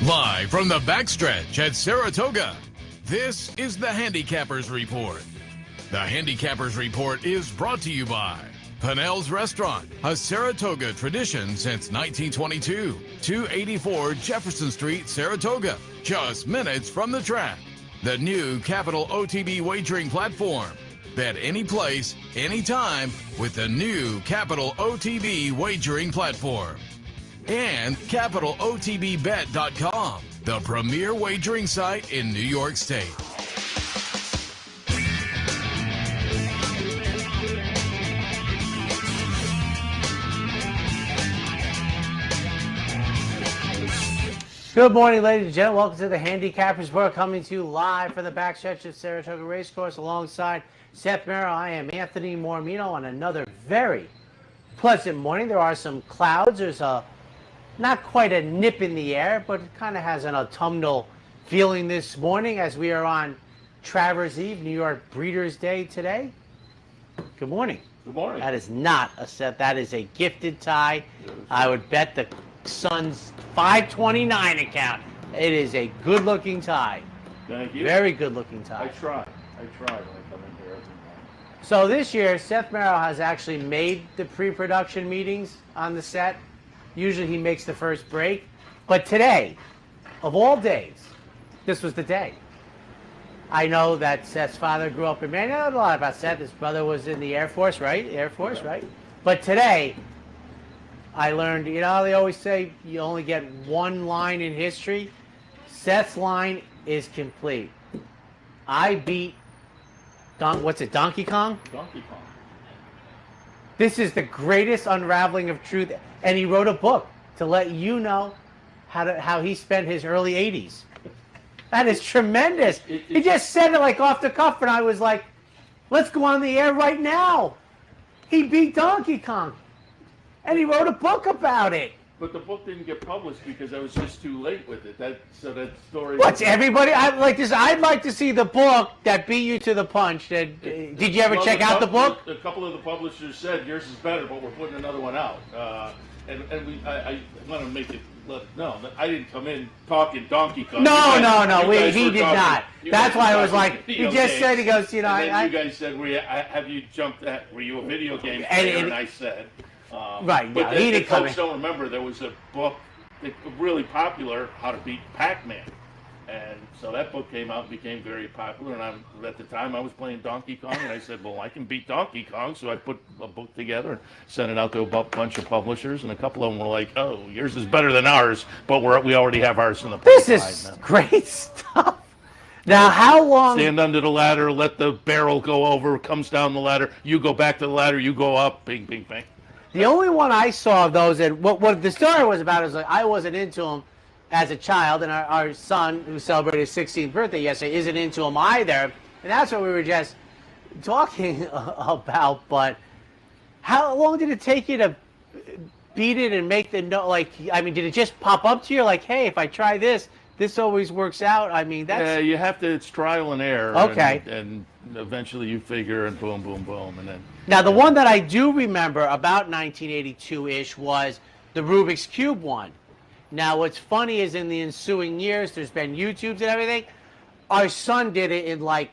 Live from the backstretch at Saratoga, this is the Handicappers Report. The Handicappers Report is brought to you by Pinnell's Restaurant, a Saratoga tradition since 1922. 284 Jefferson Street, Saratoga, just minutes from the track. The new Capital OTB wagering platform. Bet any place, anytime with the new Capital OTB wagering platform. And CapitalOTBBet.com, the premier wagering site in New York State. Good morning, ladies and gentlemen. Welcome to the Handicappers Report, coming to you live from the backstretch of Saratoga Race Course alongside Seth Merrow. I am Anthony Mormino on another very pleasant morning. There are some clouds. There's not quite a nip in the air, but it kind of has an autumnal feeling this morning as we are on Travers Eve, New York Breeders' Day today. Good morning. Good morning. That is not a set. That is a gifted tie. I would bet the Sun's 529 account. It is a good-looking tie. Thank you. Very good-looking tie. I try when I come in here every morning. So this year, Seth Merrow has actually made the pre-production meetings on the set. Usually he makes the first break. But today, of all days, this was the day. I know that Seth's father grew up in Maine. I know a lot about Seth. His brother was in the Air Force, right? Air Force, Yeah. right? But today, I learned, you know, they always say you only get one line in history. Seth's line is complete. I beat, Donkey Kong? Donkey Kong. This is the greatest unraveling of truth. And he wrote a book to let you know how he spent his early 80s. That is tremendous. He just said it like off the cuff, and I was like, let's go on the air right now. He beat Donkey Kong. And he wrote a book about it. But the book didn't get published because I was just too late with it. That story. What's everybody? I'd like to see the book that beat you to the punch. Did you ever check out the book? A couple of the publishers said yours is better, but we're putting another one out. I want to make it no. I didn't come in talking Donkey Kong. No. He did not. That's why I was like, he just said, he goes, you know, and then you guys said, have you jumped at? Were you a video game player? And I said. Right, but no, he didn't come folks in. don't remember there was a book really popular, How to Beat Pac-Man, and so that book came out and became very popular. And at the time I was playing Donkey Kong, and I said, well, I can beat Donkey Kong, so I put a book together and sent it out to a bunch of publishers, and a couple of them were like, oh, yours is better than ours, but we already have ours in the pipeline. This is great stuff. Now, how long? Stand under the ladder, let the barrel go over, comes down the ladder, you go back to the ladder, you go up, bing, bing, bing. The only one I saw of those, and what the story was about is like I wasn't into them as a child, and our son, who celebrated his 16th birthday yesterday, isn't into them either. And that's what we were just talking about. But how long did it take you to beat it and make the note? Like, I mean, did it just pop up to you like, hey, if I try this, this always works out? I mean, that's... Yeah, you have to, it's trial and error. Okay. And eventually you figure, and boom, boom, boom, and then... Now, the one that I do remember about 1982-ish was the Rubik's Cube one. Now, what's funny is in the ensuing years, there's been YouTubes and everything. Our son did it in like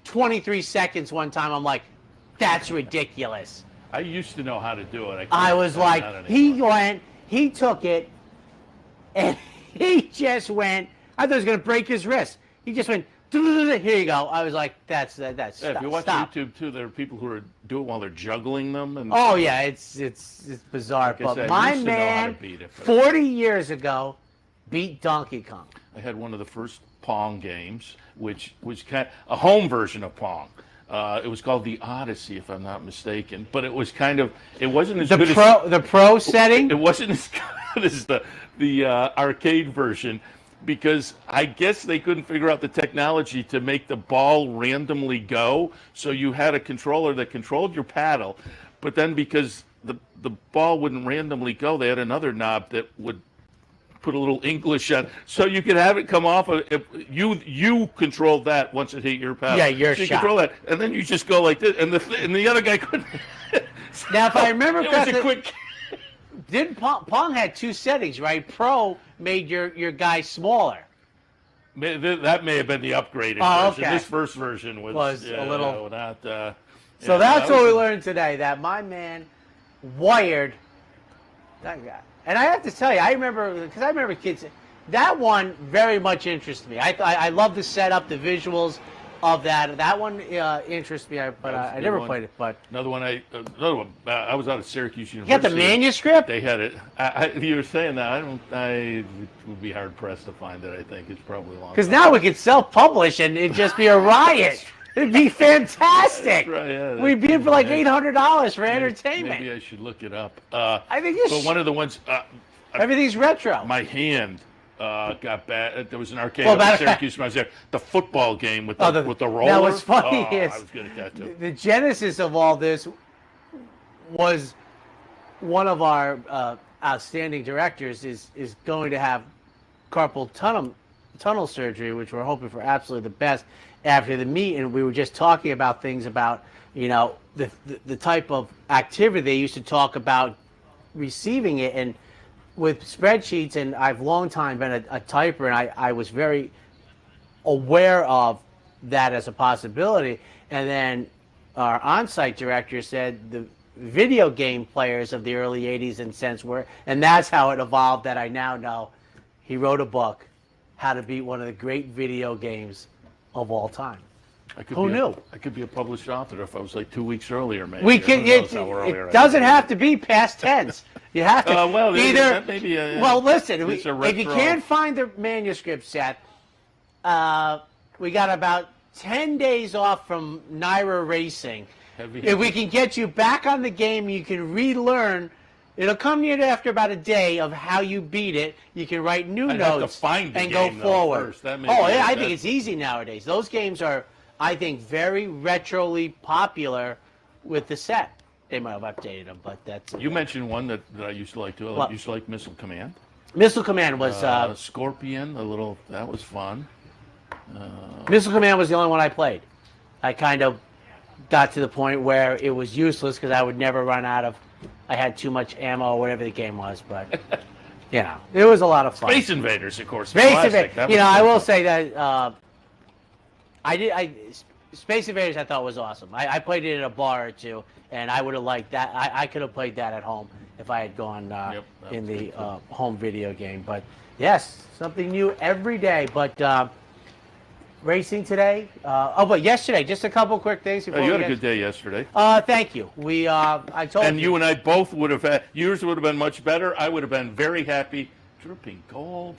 23 seconds one time. I'm like, that's ridiculous. I used to know how to do it. I was like, he took it, and he just went, I thought he was going to break his wrist. He just went, here you go. I was like, that's yeah, stop, if you watch stop. YouTube too, there are people who do it while they're juggling them. And oh yeah, it's bizarre. Like I said, but my used to know how man, to beat it, but 40 years ago, beat Donkey Kong. I had one of the first Pong games, which was kind of a home version of Pong. It was called the Odyssey, if I'm not mistaken. But it was kind of, it wasn't as good as the pro setting. It wasn't as good as the arcade version, because I guess they couldn't figure out the technology to make the ball randomly go. So you had a controller that controlled your paddle, but then because the ball wouldn't randomly go, they had another knob that would put a little English on, so you could have it come off. You controlled that once it hit your paddle. Yeah, your so you shot. control that, and then you just go like this, and the other guy couldn't. Now, if I remember it was correctly, a quick. Pong had two settings, right? Pro made your guy smaller. That may have been the upgraded version. Okay. This first version was a little. not. So that's what we learned today. That my man wired that guy. And I have to tell you, I remember kids. That one very much interests me. I love the setup, the visuals of that. That one interests me, but I never played it. But another one. I was out of Syracuse University. You got the manuscript? They had it. You were saying that. It would be hard pressed to find it. I think it's probably long. Because now we could self-publish and it'd just be a riot. It'd be fantastic. Right, yeah, we'd be in for like $800 for entertainment. Maybe I should look it up. I think you But one of the ones. Everything's retro. My hand got bad. There was an arcade in Syracuse when I was there. The football game with the roller. That was funny. I was good at that too. The genesis of all this was one of our outstanding directors is going to have carpal tunnel surgery, which we're hoping for absolutely the best after the meet. And we were just talking about things about, the type of activity they used to talk about receiving it. And with spreadsheets, and I've long time been a typer, and I was very aware of that as a possibility. And then our on-site director said the video game players of the early 80s and since were, and that's how it evolved that I now know. He wrote a book, How to Beat One of the Great Video Games of All Time. Who knew? I could be a published author if I was like 2 weeks earlier, maybe. It doesn't have to be past tense. You have to either. Listen, if you can't find the manuscript, Seth, we got about 10 days off from Naira Racing. If we can get you back on the game, you can relearn. It'll come to you after about a day of how you beat it. You can write new notes and go forward. I think it's easy nowadays. Those games are, I think, very retroly popular with the set. They might have updated them, but that's... You mentioned one that I used to like too. I used to like Missile Command. Missile Command was... Scorpion, that was fun. Missile Command was the only one I played. I kind of got to the point where it was useless because I would never run out of... I had too much ammo or whatever the game was, but... it was a lot of fun. Space Invaders, of course. Space Invaders. I will say that... Space Invaders I thought was awesome. I played it at a bar or two, and I would have liked that. I could have played that at home if I had gone in the home video game. But yes, something new every day. But racing today. But yesterday, just a couple quick things. You had a good day yesterday. Thank you. I told you. And you and I both would have had. Yours would have been much better. I would have been very happy. Dripping Gold.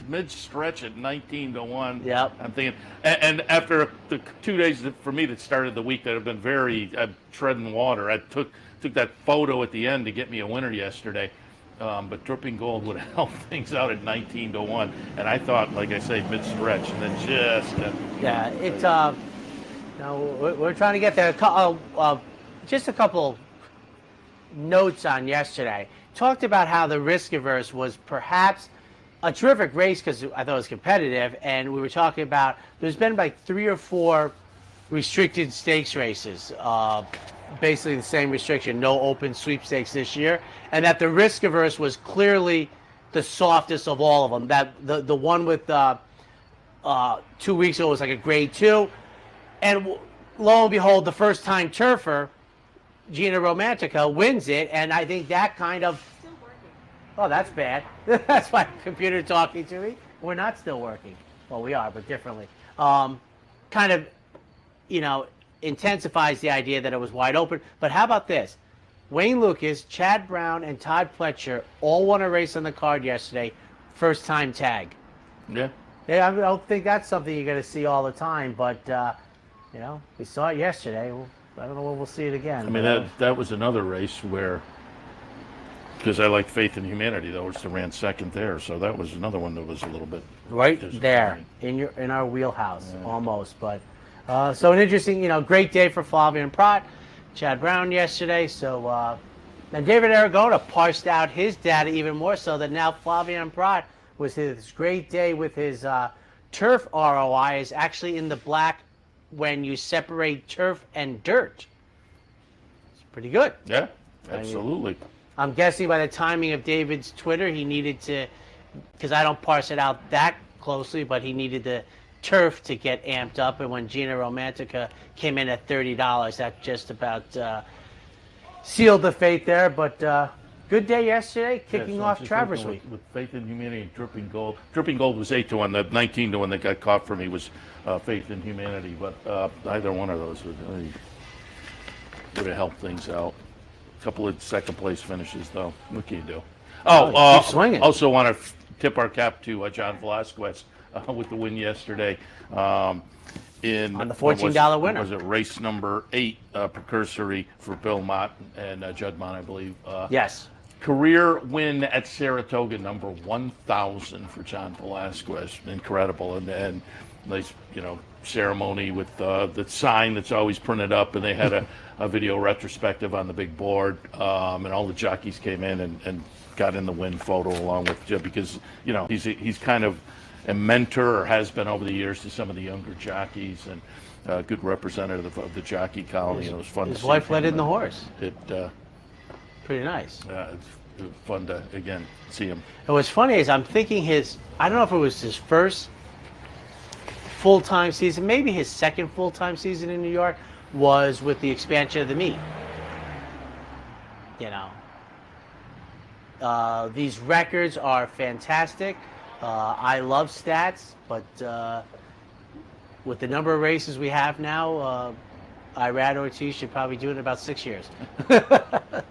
Mid stretch at 19-1. Yep. I'm thinking, and after the 2 days for me that started the week that have been very treading water. I took that photo at the end to get me a winner yesterday. But Dripping Gold would have helped things out at 19-1, and I thought, like I say, mid stretch, and then it's we're trying to get there. Just a couple notes on yesterday. Talked about how the risk averse was perhaps a terrific race because I thought it was competitive, and we were talking about there's been like 3 or 4 restricted stakes races, basically the same restriction, no open sweepstakes this year, and that the risk averse was clearly the softest of all of them. That the one with 2 weeks ago was like a grade 2, and lo and behold, the first time turfer, Gina Romantica, wins it, and I think that kind of... Still working. Oh, that's bad. That's my computer talking to me. We're not still working. Well, we are, but differently. Kind of, intensifies the idea that it was wide open. But how about this? Wayne Lucas, Chad Brown, and Todd Pletcher all won a race on the card yesterday. First time tag. Yeah. I don't think that's something you're going to see all the time, but, we saw it yesterday. I don't know when we'll see it again. I mean, that was another race where, because I like Faith in Humanity, though, which ran second there, so that was another one that was a little bit right there in our wheelhouse, almost. But so an interesting, great day for Flavien Prat, Chad Brown yesterday. So and David Aragona parsed out his data even more so that now Flavien Prat was his great day with his turf ROI is actually in the black when you separate turf and dirt. It's pretty good. Yeah, absolutely. I'm guessing by the timing of David's Twitter, he needed to because I don't parse it out that closely, but he needed the turf to get amped up, and when Gina Romantica came in at $30, that just about sealed the fate there. But good day yesterday, kicking off Travers Week. With Faith in Humanity and Dripping Gold. Dripping Gold was 8-1. The 19-1 that got caught for me was Faith in Humanity, but either one of those would have helped things out. A couple of second place finishes, though. What can you do? Keep swinging. Also want to tip our cap to John Velasquez with the win yesterday. On the $14 winner. Was it race number 8, precursory for Bill Mott and Judd Mott, I believe. Yes. Career win at Saratoga, number 1,000 for John Velasquez. Incredible. And nice, ceremony with the sign that's always printed up, and they had a video retrospective on the big board, and all the jockeys came in and got in the win photo along with Judd, because he's kind of a mentor, or has been over the years, to some of the younger jockeys, and a good representative of the jockey colony. It was fun. His wife led in the horse. Pretty nice. It's fun to again see him. And what's funny is I'm thinking I don't know if it was his first full-time season, maybe his second full-time season in New York was with the expansion of the meet. These records are fantastic. I love stats, but with the number of races we have now, Irad Ortiz should probably do it in about 6 years. A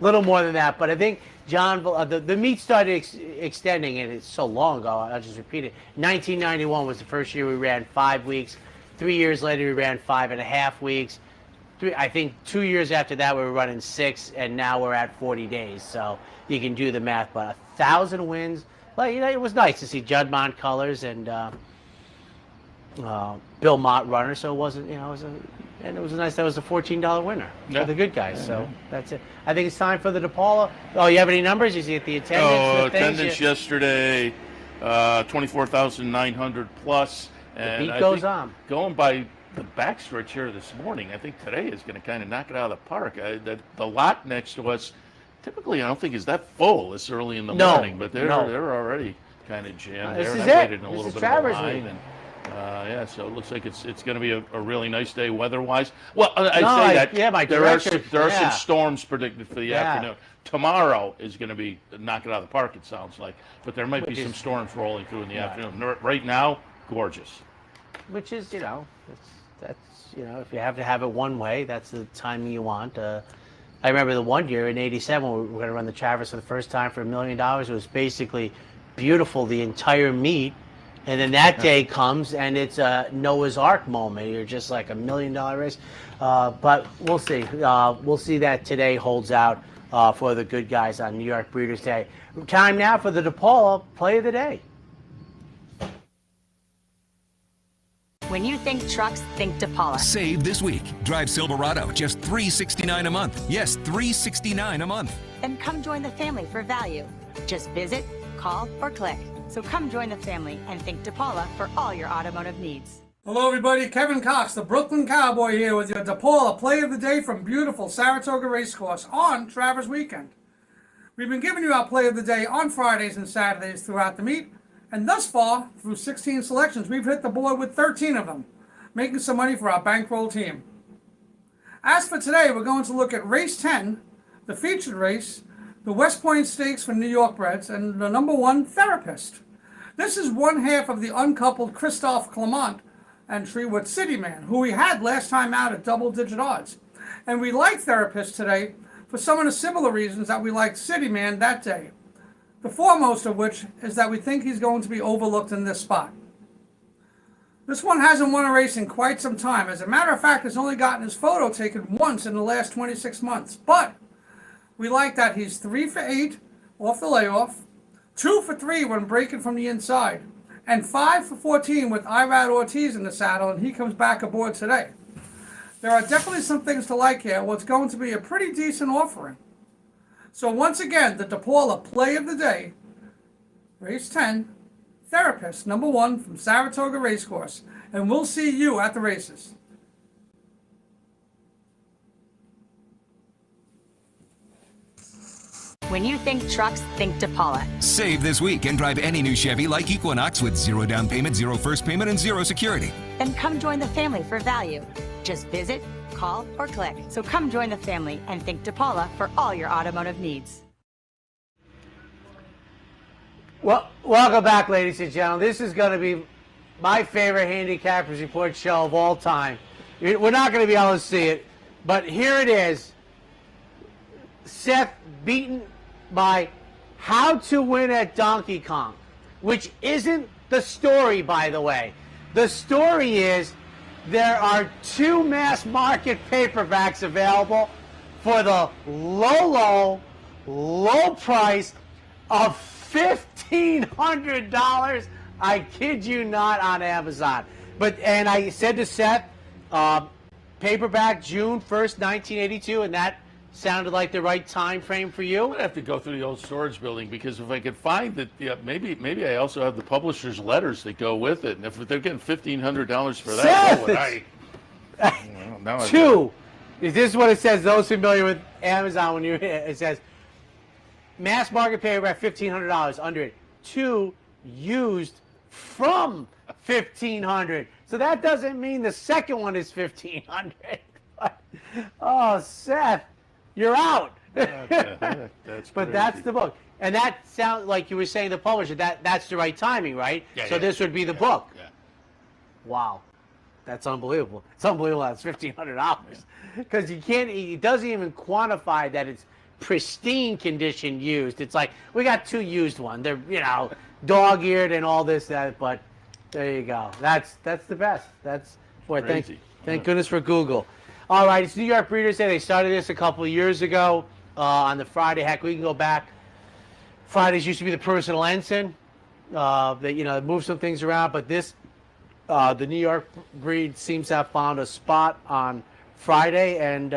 little more than that, but I think John, the meet started extending, and it's so long ago, I'll just repeat it. 1991 was the first year we ran 5 weeks. 3 years later, we ran 5.5 weeks. I think 2 years after that, we were running 6, and now we're at 40 days. So you can do the math, but 1,000 wins. Well, it was nice to see Judd Mott colors and Bill Mott runner. So it wasn't, and it was nice. That was a $14 winner for the good guys. So that's it. I think it's time for the DePaula. Oh, you have any numbers? You see at the attendance? Attendance yesterday, 24,900 plus. And the beat goes on. Going by the backstretch here this morning, I think today is going to kind of knock it out of the park. The lot next to us, typically I don't think is that full this early in the morning, but they're already kind of jammed. This there. is I waited it. in a little This is bit of a Travers line, Week. and so it looks like it's going to be a really nice day weather-wise. Well, there are some storms predicted for the afternoon. Tomorrow is going to be knock it out of the park, it sounds like, but there might be some storms rolling through in the afternoon. Right now, gorgeous. Which is, that's if you have to have it one way, that's the timing you want. I remember the one year in '87 when we were going to run the Travers for the first time for $1 million. It was basically beautiful the entire meet, and then that day comes and it's a Noah's Ark moment. You're just like $1 million race. But we'll see. We'll see that today holds out for the good guys on New York Breeders' Day. Time now for the DePaula Play of the Day. When you think trucks, think DePaula. Save this week. Drive Silverado, just $369 a month. Yes, $369 a month. Then come join the family for value. Just visit, call, or click. So come join the family and think DePaula for all your automotive needs. Hello everybody, Kevin Cox, the Brooklyn Cowboy here with your DePaula Play of the Day from beautiful Saratoga Race Course on Travers Weekend. We've been giving you our Play of the Day on Fridays and Saturdays throughout the meet. And thus far, through 16 selections, we've hit the board with 13 of them, making some money for our bankroll team. As for today, we're going to look at race 10, the featured race, the West Point Stakes for New York breds, and the number 1 Therapist. This is one half of the uncoupled Christophe Clement entry with City Man, who we had last time out at double-digit odds. And we like Therapist today for some of the similar reasons that we liked City Man that day. The foremost of which is that we think he's going to be overlooked in this spot. This one hasn't won a race in quite some time. As a matter of fact, has only gotten his photo taken once in the last 26 months. But we like that he's 3 for 8 off the layoff, 2 for 3 when breaking from the inside, and 5 for 14 with Irad Ortiz in the saddle, and he comes back aboard today. There are definitely some things to like here. What's going to be a pretty decent offering. So once again, the DePaula Play of the Day, race 10, Therapist, number 1 from Saratoga Race Course. And we'll see you at the races. When you think trucks, think DePaula. Save this week and drive any new Chevy like Equinox with 0 down payment, 0 first payment, and 0 security. Then come join the family for value. Just visit, call, or click. So come join the family and think DePaula for all your automotive needs. Well, welcome back, ladies and gentlemen. This is going to be my favorite Handicappers Report show of all time. We're not going to be able to see it, but here it is. Seth beaten by How to Win at Donkey Kong, which isn't the story, by the way. The story is there are 2 mass market paperbacks available for the low price of $1,500. I kid you not, on Amazon. And I said to Seth, paperback June 1st, 1982, and that sounded like the right time frame for you. I'm gonna have to go through the old storage building, because if I could find that, maybe I also have the publisher's letters that go with it. And if they're getting $1,500 for that, what would I? Now 2. This is what it says. Those familiar with Amazon, when it says mass market paperback $1,500 under it. 2 used from $1,500. So that doesn't mean the second one is $1,500. Oh, Seth, you're out. That's but that's the book. And that sounds like you were saying the publisher. That's the right timing, right? Yeah, so this would be the book. Yeah. Wow. That's unbelievable. It's unbelievable that's $1,500. Because it doesn't even quantify that it's pristine condition used. It's like, we got 2 used ones. They're, dog-eared and all this, that, but there you go. That's the best. That's, boy, thank goodness for Google. All right, it's New York Breeders' Day. They started this a couple of years ago on the Friday. Heck, we can go back. Fridays used to be the personal ensign. They moved some things around, but this, the New York breed seems to have found a spot on Friday, and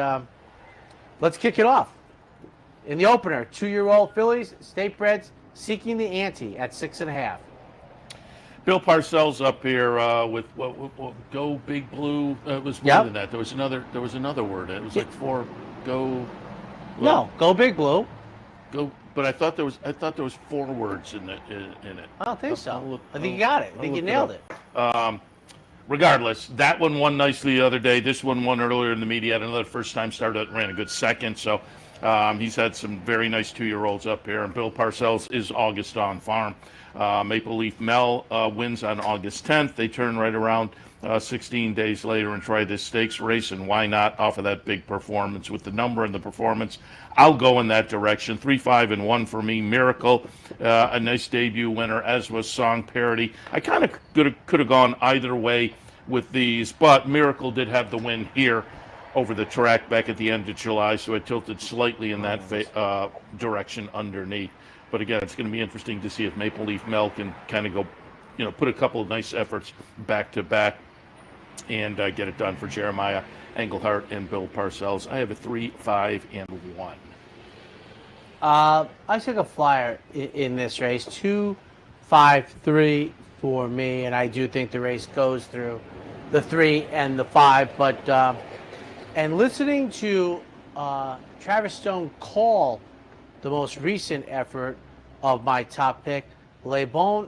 let's kick it off. In the opener, 2-year-old fillies, state breds, seeking the ante at 6.5. Bill Parcells up here with what Go Big Blue. It was more than that. There was another word. It was like Go. No, Go Big Blue. Go. But I thought there was 4 words in it. I don't think so. I think you got it. I think you nailed it. Regardless, that one won nicely the other day. This one won earlier in the meet. He had another first-time start that ran a good second. So he's had some very nice 2-year-olds up here. And Bill Parcells is August on farm. Maple Leaf Mel wins on August 10th. They turn right around 16 days later and try this stakes race, and why not off of that big performance with the number and the performance? I'll go in that direction. 3, 5, and 1 for me. Miracle, a nice debut winner, as was Song Parody. I kind of could have gone either way with these, but Miracle did have the win here over the track back at the end of July, so it tilted slightly in that direction underneath. But again, it's going to be interesting to see if Maple Leaf Mel can kind of go, put a couple of nice efforts back to back and get it done for Jeremiah Engelhardt and Bill Parcells. I have a 3, 5, and 1. I took a flyer in this race. 2, 5, 3 for me, and I do think the race goes through the 3 and the 5. But and listening to Travis Stone call the most recent effort of my top pick, Le Bon,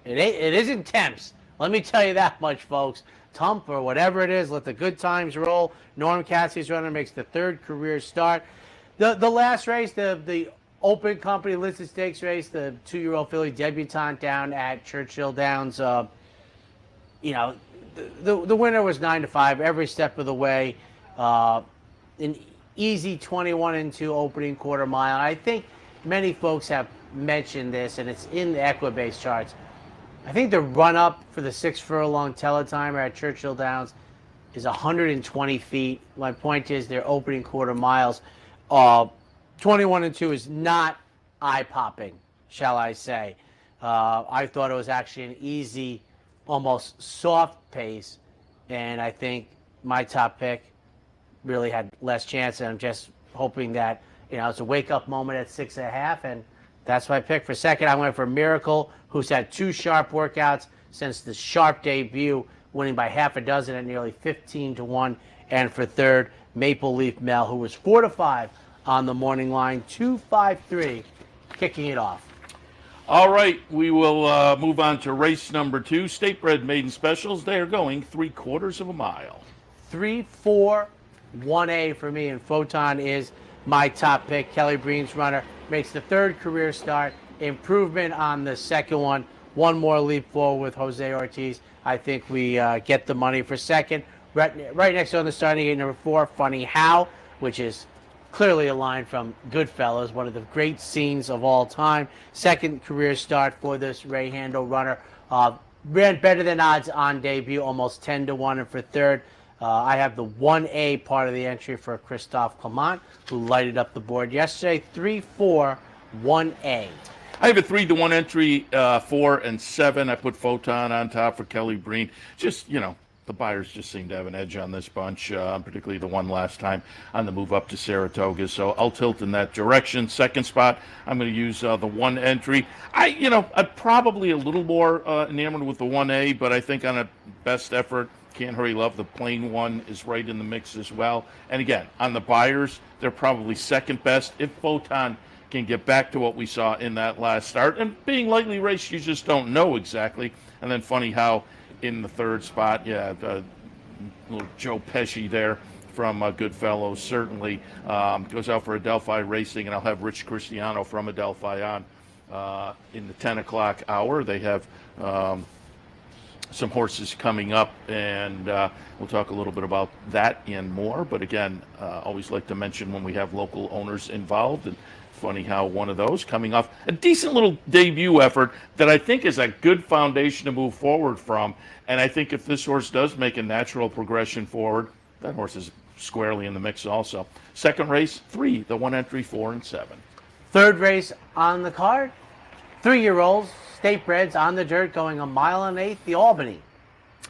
it isn't Temps. Let me tell you that much, folks. Tump or whatever it is, let the good times roll. Norm Cassie's runner makes the 3rd career start. The last race, the Open Company Listed Stakes race, the 2-year-old filly debutante down at Churchill Downs. The winner was 9-5 every step of the way. An easy 21-2 opening quarter mile. I think many folks have mentioned this, and it's in the Equibase charts. I think the run-up for the 6 furlong teletimer at Churchill Downs is 120 feet. My point is their opening quarter miles. 21-2 is not eye-popping, shall I say. I thought it was actually an easy, almost soft pace, and I think my top pick really had less chance, and I'm just hoping that, it's a wake-up moment at 6.5, and that's my pick. For second, I went for Miracle, who's had 2 sharp workouts since the sharp debut, winning by half a dozen at nearly 15-1. And for third, Maple Leaf Mel, who was 4-5 on the morning line. 253, kicking it off. All right, we will move on to race number 2, State Bred Maiden Specials. They are going 3/4 of a mile. 3-4, 1A for me, and Photon is my top pick. Kelly Breen's runner makes the third career start. Improvement on the second one. One more leap forward with Jose Ortiz. I think we get the money for second. Right next on the starting gate, number 4, Funny How, which is clearly a line from Goodfellas, one of the great scenes of all time. Second career start for this Ray Handel runner. Ran better than odds on debut, almost 10-1. And for third, I have the 1A part of the entry for Christophe Clement, who lighted up the board yesterday. 3-4, 1A. I have a 3-1 entry, 4 and 7. I put Photon on top for Kelly Breen. Just, the buyers just seem to have an edge on this bunch, particularly the one last time on the move up to Saratoga. So I'll tilt in that direction. Second spot, I'm going to use the 1 entry. I'm probably a little more enamored with the 1A, but I think on a best effort, Can't Hurry Love, the plain one is right in the mix as well. And again, on the buyers, they're probably second best. If Photon can get back to what we saw in that last start, and being lightly raced, you just don't know exactly. And then Funny How in the third spot, little Joe Pesci there from Goodfellas certainly goes out for Adelphi Racing, and I'll have Rich Cristiano from Adelphi on in the 10 o'clock hour. They have some horses coming up, and we'll talk a little bit about that and more. But again, always like to mention when we have local owners involved, and Funny How one of those coming off a decent little debut effort that I think is a good foundation to move forward from. And I think if this horse does make a natural progression forward, that horse is squarely in the mix also. Second race, 3, the 1 entry, 4 and 7. Third race on the card, 3-year-olds, State Breds on the dirt, going 1 mile and 1/8, the Albany.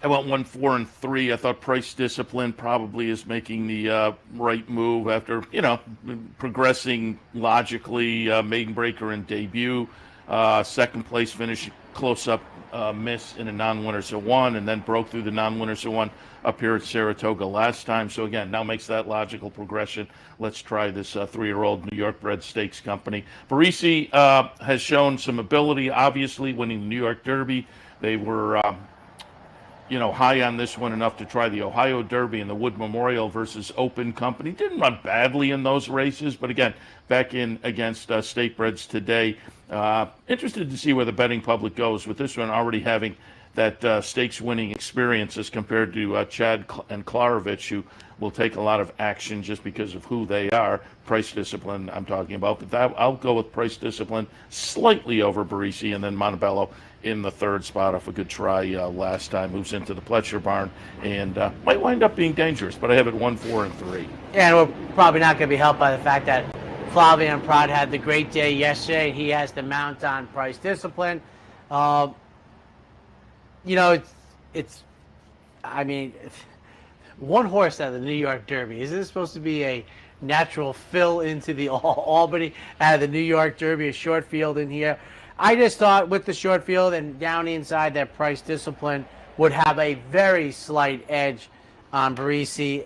I went 1, 4 and 3. I thought Price Discipline probably is making the right move after, progressing logically. Maiden Breaker in debut, second place finish, close up miss in a non-winners of 1, and then broke through the non-winners of 1 up here at Saratoga last time. So again, now makes that logical progression. Let's try this 3-year-old New York bred stakes company. Barisi has shown some ability, obviously winning the New York Derby. They were high on this one enough to try the Ohio Derby and the Wood Memorial versus Open Company. Didn't run badly in those races, but again, back in against State Breds today. Interested to see where the betting public goes with this one already having that stakes winning experience as compared to Chad and Klarovich, who will take a lot of action just because of who they are. Price Discipline I'm talking about, but I'll go with Price Discipline slightly over Barisi, and then Montebello in the third spot off a good try last time. Moves into the Pletcher barn and might wind up being dangerous, but I have it 1, 4 and 3. And we're probably not going to be helped by the fact that Flavian Prad had the great day yesterday. He has the mount on Price Discipline. One horse out of the New York Derby. Is this supposed to be a natural fill into the Albany out of the New York Derby, a short field in here? I just thought with the short field and down inside that Price Discipline would have a very slight edge on Barisi,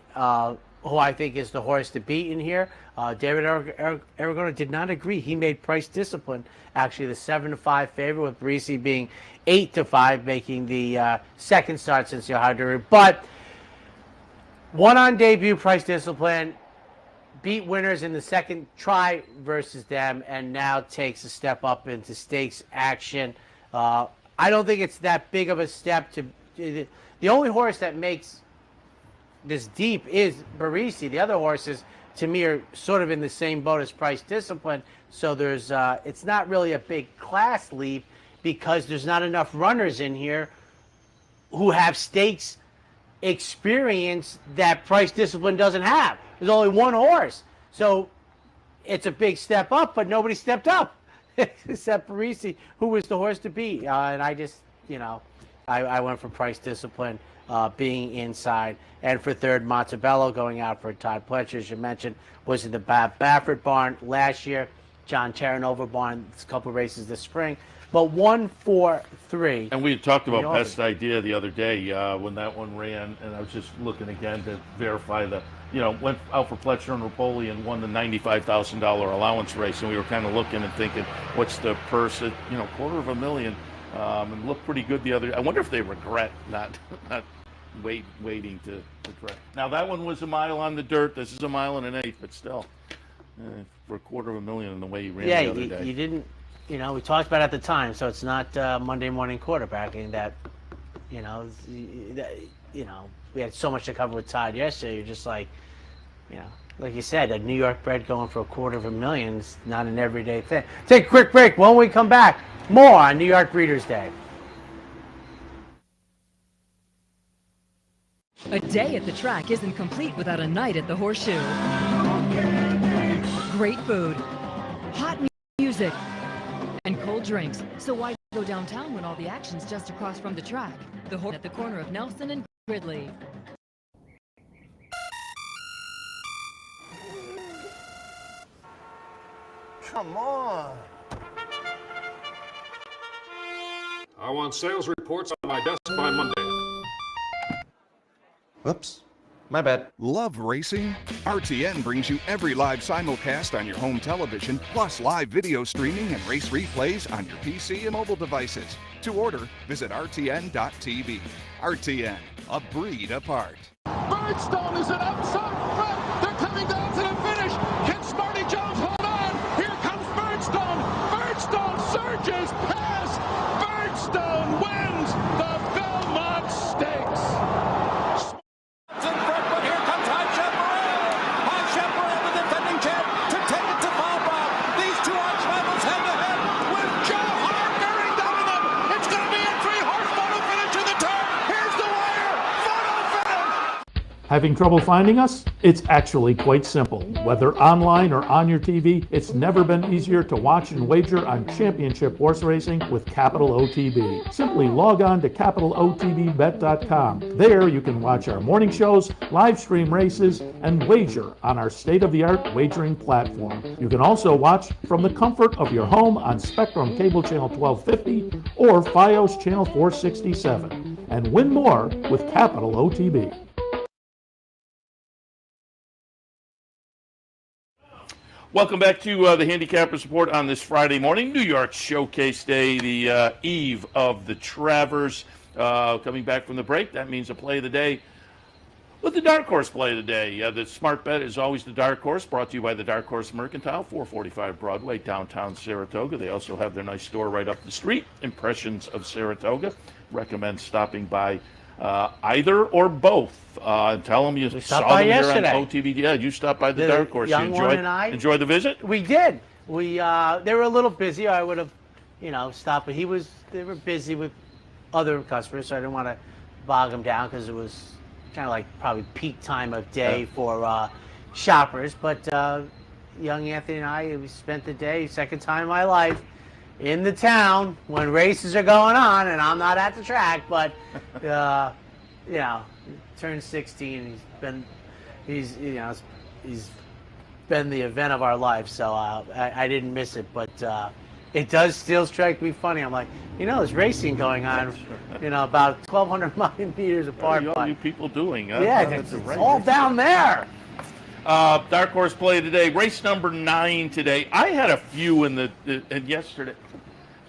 who I think is the horse to beat in here. David Aragona did not agree. He made Price Discipline actually the 7-5 favorite, with Barisi being 8-5, making the second start since the Ohio Derby. But one on debut, Price Discipline beat winners in the second try versus them, and now takes a step up into stakes action. I don't think it's that big of a step to. The only horse that makes this deep is Barisi. The other horses, to me, are sort of in the same boat as Price Discipline. So there's, it's not really a big class leap because there's not enough runners in here who have stakes experience that Price Discipline doesn't have. There's only one horse. So it's a big step up, but nobody stepped up except Barisi, who was the horse to beat. And I just, I went for Price Discipline being inside. And for third, Montebello going out for Todd Pletcher, as you mentioned, was in the Bob Baffert barn last year. John Terranova barn, a couple of races this spring. But 1, 4, 3. And we had talked about Best Idea the other day when that one ran, and I was just looking again to verify the went out for Pletcher and Rapoli and won the $95,000 allowance race, and we were kind of looking and thinking, what's the purse at, $250,000, and looked pretty good the other. I wonder if they regret not waiting to track. Now that one was a mile on the dirt. This is a mile and an eighth, but still, for $250,000 in the way he ran the other day. You didn't, we talked about it at the time, so it's not Monday morning quarterbacking that, we had so much to cover with Todd yesterday. You're just like, like you said, a New York bred going for $250,000 is not an everyday thing. Take a quick break. When we come back, more on New York Breeders' Day. A day at the track isn't complete without a night at the Horseshoe. Great food, hot music, and cold drinks. So why go downtown when all the action's just across from the track? The Horse at the corner of Nelson and Gridley. Come on. I want sales reports on my desk by Monday. Whoops. My bad. Love racing? RTN brings you every live simulcast on your home television, plus live video streaming and race replays on your PC and mobile devices. To order, visit rtn.tv. RTN, a breed apart. Birdstone is an outside front. They're coming down to the finish. Can Smarty Jones hold on? Here comes Birdstone. Birdstone surges past. Birdstone wins the Belmont Stakes. In front, but here comes High Chaparral. High Chaparral, the defending champ, to take it to Bob. These two arch rivals head to head with Joe Hart bearing down on them. It's going to be a 3-horse photo finish in the turn. Here's the wire. Photo finish. Having trouble finding us? It's actually quite simple. Whether online or on your TV, it's never been easier to watch and wager on championship horse racing with Capital OTB. Simply log on to capitalotbbet.com. There you can watch our morning shows, live stream races, and wager on our state-of-the-art wagering platform. You can also watch from the comfort of your home on Spectrum Cable Channel 1250 or Fios Channel 467, and win more with Capital OTB. Welcome back to the Handicappers Report on this Friday morning, New York Showcase Day, the eve of the Travers. Coming back from the break, that means a play of the day with the Dark Horse play of the day. The smart bet is always the Dark Horse, brought to you by the Dark Horse Mercantile, 445 Broadway, downtown Saratoga. They also have their nice store right up the street, Impressions of Saratoga. Recommend stopping by either or both. Tell them you saw them here on OTV. Yeah, you stopped by the Dark Horse. Young one and I enjoy the visit? We did. They were a little busy. I would have, stopped, but they were busy with other customers, so I didn't want to bog them down because it was kind of like probably peak time of day for shoppers. But young Anthony and I, we spent the day, second time in my life, in the town when races are going on, and I'm not at the track, but turned 16. He's been the event of our life, so I didn't miss it. But it does still strike me funny. I'm like, there's racing going on, about 1,200 meters apart. What are you people doing? Yeah, it's all down there. Dark Horse play today, race number 9 today. I had a few and yesterday.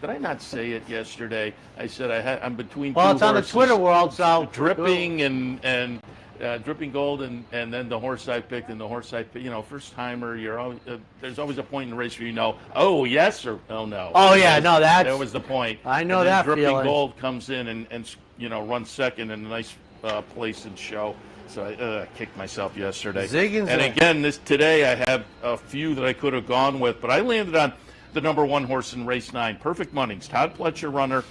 Did I not say it yesterday? I said I'm between two horses. Well, it's on the Twitter world, so Dripping and Dripping Gold, and then the horse I picked, and the horse I picked. First timer, you're always, there's always a point in the race where oh yes or oh no. Oh yeah, no, that was the point. I know that Dripping feeling. Gold comes in and runs second in a nice place and show. So I kicked myself yesterday. And again, today I have a few that I could have gone with, but I landed on the number 1 horse in race 9, Perfect Munnings. Todd Pletcher runner,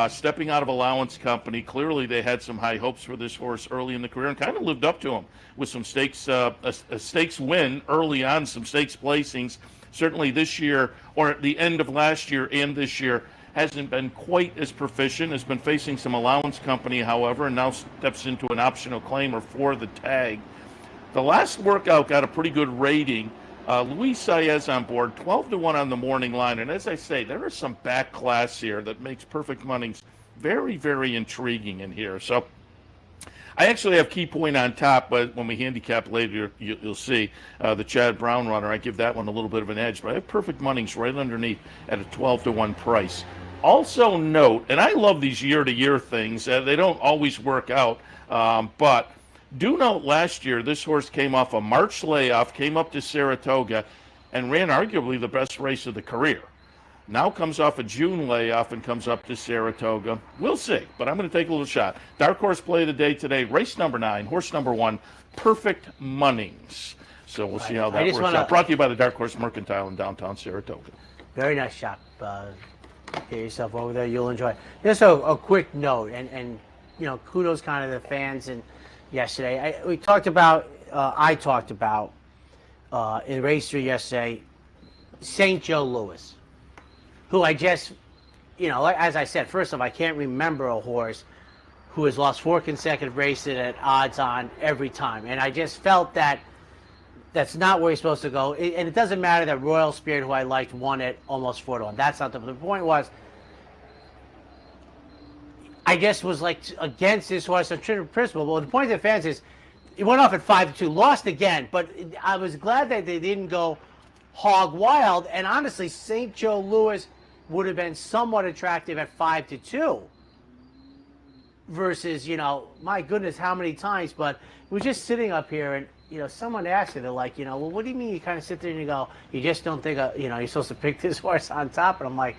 stepping out of allowance company. Clearly they had some high hopes for this horse early in the career and kind of lived up to him with some stakes, a stakes win early on, some stakes placings. Certainly this year, or at the end of last year and this year, hasn't been quite as proficient, has been facing some allowance company, however, and now steps into an optional claimer for the tag. The last workout got a pretty good rating. Luis Saez on board, 12-1 on the morning line. And as I say, there is some back class here that makes Perfect Munnings very, very intriguing in here. So I actually have Key Point on top, but when we handicap later, you'll see the Chad Brown runner. I give that one a little bit of an edge, but I have Perfect Munnings right underneath at a 12-1 price. Also note, and I love these year-to-year things. They don't always work out, but do note last year this horse came off a March layoff, came up to Saratoga, and ran arguably the best race of the career. Now comes off a June layoff and comes up to Saratoga. We'll see, but I'm going to take a little shot. Dark horse play of the day today, race number 9, horse number 1, Perfect Munnings. So we'll see how that works out. Brought to you by the Dark Horse Mercantile in downtown Saratoga. Very nice shop. Get yourself over there. You'll enjoy it. Just a quick note, and kudos kind of the fans. And yesterday, I talked about in race 3 yesterday, St. Joe Louis, who I just, as I said, first off, I can't remember a horse who has lost 4 consecutive races at odds on every time. And I just felt that that's not where he's supposed to go. And it doesn't matter that Royal Spirit, who I liked, won it almost 4-1. That's not the point. Was I just was like against this horse on principle. Well, the point of the fans is he went off at 5-2, lost again. But I was glad that they didn't go hog wild. And honestly, St. Joe Louis would have been somewhat attractive at 5-2 versus, my goodness, how many times. But we're just sitting up here and, someone asked me, they're like, well, what do you mean you kind of sit there and you go, you just don't think, you're supposed to pick this horse on top? And I'm like,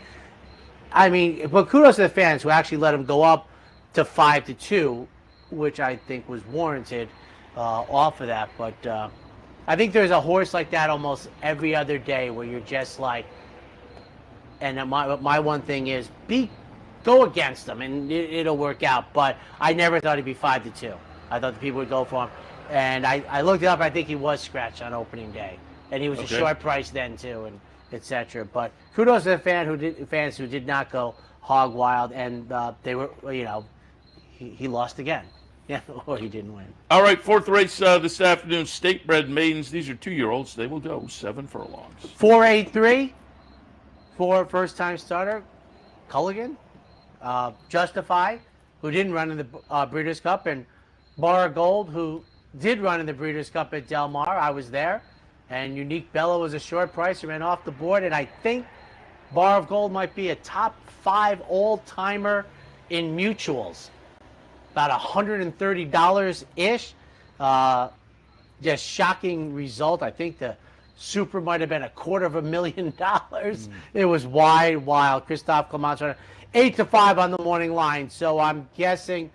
but kudos to the fans who actually let him go up to 5-2, which I think was warranted off of that. But I think there's a horse like that almost every other day where you're just like, and my one thing is go against them and it'll work out. But I never thought he'd be 5-2. I thought the people would go for him. And I looked it up. I think he was scratched on opening day, and he was a short price then too, and etc. But kudos to the fans who did not go hog wild, and they were, he lost again, or he didn't win. All right, 4th race this afternoon, State Bred Maidens. These are 2-year-olds. They will go 7 furlongs. 483 for first-time starter, Culligan, Justify, who didn't run in the Breeders' Cup, and Bar Gold, who did run in the Breeders' Cup at Del Mar. I was there. And Unique Bella was a short price. He ran off the board. And I think Bar of Gold might be a top 5 all-timer in mutuals. About $130-ish. Just shocking result. I think the Super might have been $250,000. It was wild. Christophe Clements ran 8-5 on the morning line. So I'm guessing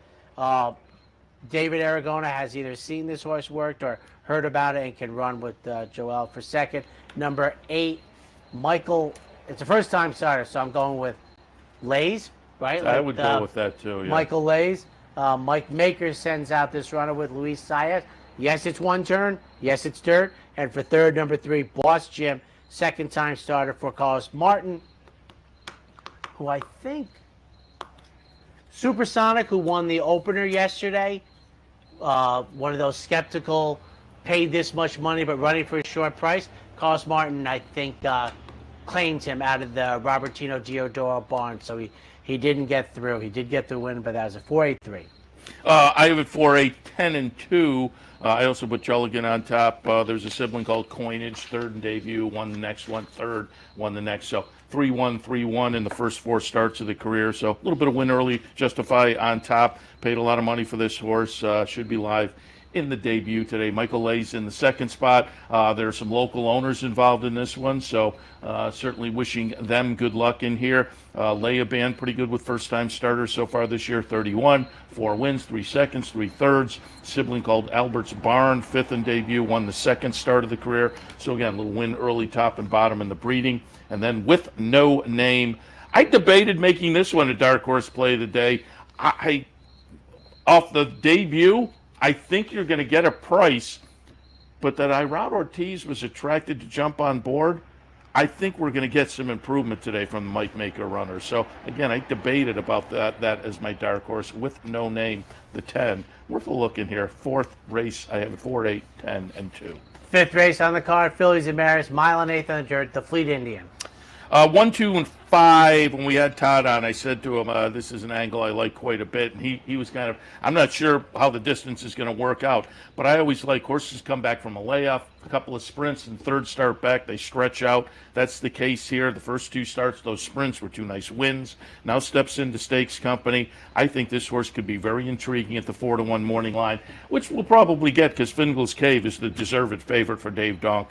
David Aragona has either seen this horse worked or heard about it and can run with Joel for second. Number 8, Michael. It's a first-time starter, so I'm going with Lays, right? I would go with that too. Yeah. Michael Lays. Mike Maker sends out this runner with Luis Saez. Yes, it's one turn. Yes, it's dirt. And for third, number 3, Boss Jim, second-time starter for Carlos Martin, who I think Supersonic, who won the opener yesterday. One of those skeptical, paid this much money but running for a short price. Carlos Martin, I think, claimed him out of the Robertino Diodoro barn, so he didn't get through. He did get the win, but that was a 4.83. I have it 4.8, 10-2. I also put Jolligan on top. There's a sibling called Coinage, third in debut, won the next one, third, won the next. So 3-1, 3-1 in the first 4 starts of the career. So a little bit of win early. Justify on top. Paid a lot of money for this horse. Should be live in the debut today. Michael Lay's in the second spot. There are some local owners involved in this one, so certainly wishing them good luck in here. Leia Band, pretty good with first-time starters so far this year, 31, 4 wins, 3 seconds, 3 thirds. Sibling called Albert's Barn, 5th in debut, won the second start of the career. So again, a little win early, top and bottom in the breeding. And then With No Name, I debated making this one a dark horse play of the day. Off the debut, I think you're going to get a price, but that Irad Ortiz was attracted to jump on board. I think we're going to get some improvement today from the Mike Maker runner. So, again, I debated about that as my dark horse. With No Name, the 10. Worth a look in here. 4th race, I have a 4, 8, 10, and 2. 5th race on the card, Phillies and Maris, mile and 1/8 on the dirt, the Fleet Indian. 1, 2, and 5. When we had Todd on, I said to him, "This is an angle I like quite a bit." And he was kind of, I'm not sure how the distance is going to work out, but I always like horses come back from a layoff, a couple of sprints, and third start back they stretch out. That's the case here. The first 2 starts, those sprints were 2 nice wins. Now steps into stakes company. I think this horse could be very intriguing at the 4-1 morning line, which we'll probably get because Fingal's Cave is the deserved favorite for Dave Donk.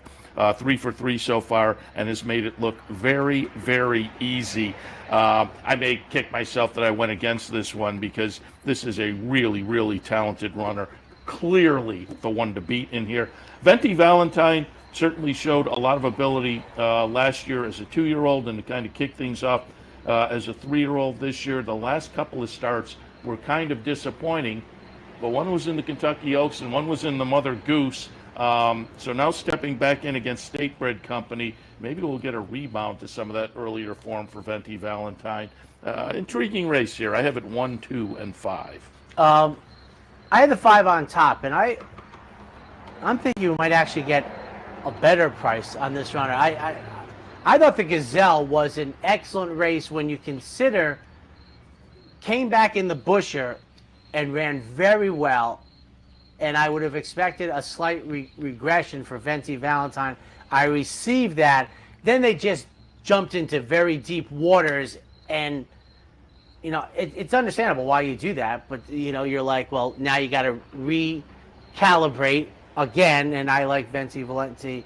3 for 3 so far, and has made it look very, very easy. I may kick myself that I went against this one because this is a really, really talented runner. Clearly the one to beat in here. Venti Valentine certainly showed a lot of ability last year as a 2-year-old and to kind of kick things off as a 3-year-old this year. The last couple of starts were kind of disappointing, but one was in the Kentucky Oaks and one was in the Mother Goose. So now stepping back in against State Bred Company, maybe we'll get a rebound to some of that earlier form for Venti Valentine. Intriguing race here. I have it 1, 2, and 5. I had the 5 on top, and I'm thinking we might actually get a better price on this runner. I thought the Gazelle was an excellent race when you consider came back in the Busher and ran very well. And I would have expected a slight regression for Venti Valentine. I received that. Then they just jumped into very deep waters, and it's understandable why you do that. But you're like, well, now you got to recalibrate again. And I like Venti Valentine,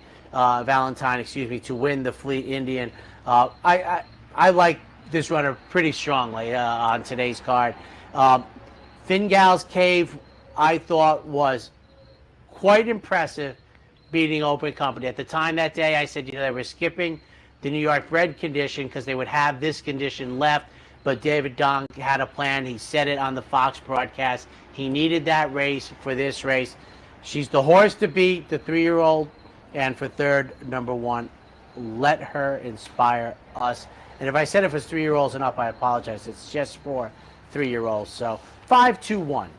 to win the Fleet Indian. I like this runner pretty strongly on today's card. Fingal's Cave, I thought was quite impressive, beating Open Company. At the time that day, I said they were skipping the New York bred condition because they would have this condition left, but David Donk had a plan. He said it on the Fox broadcast. He needed that race for this race. She's the horse to beat, the 3-year-old, and for third, number 1, let her inspire us. And if I said it was 3-year-olds and up, I apologize. It's just for 3-year-olds. So 5, 2, 1.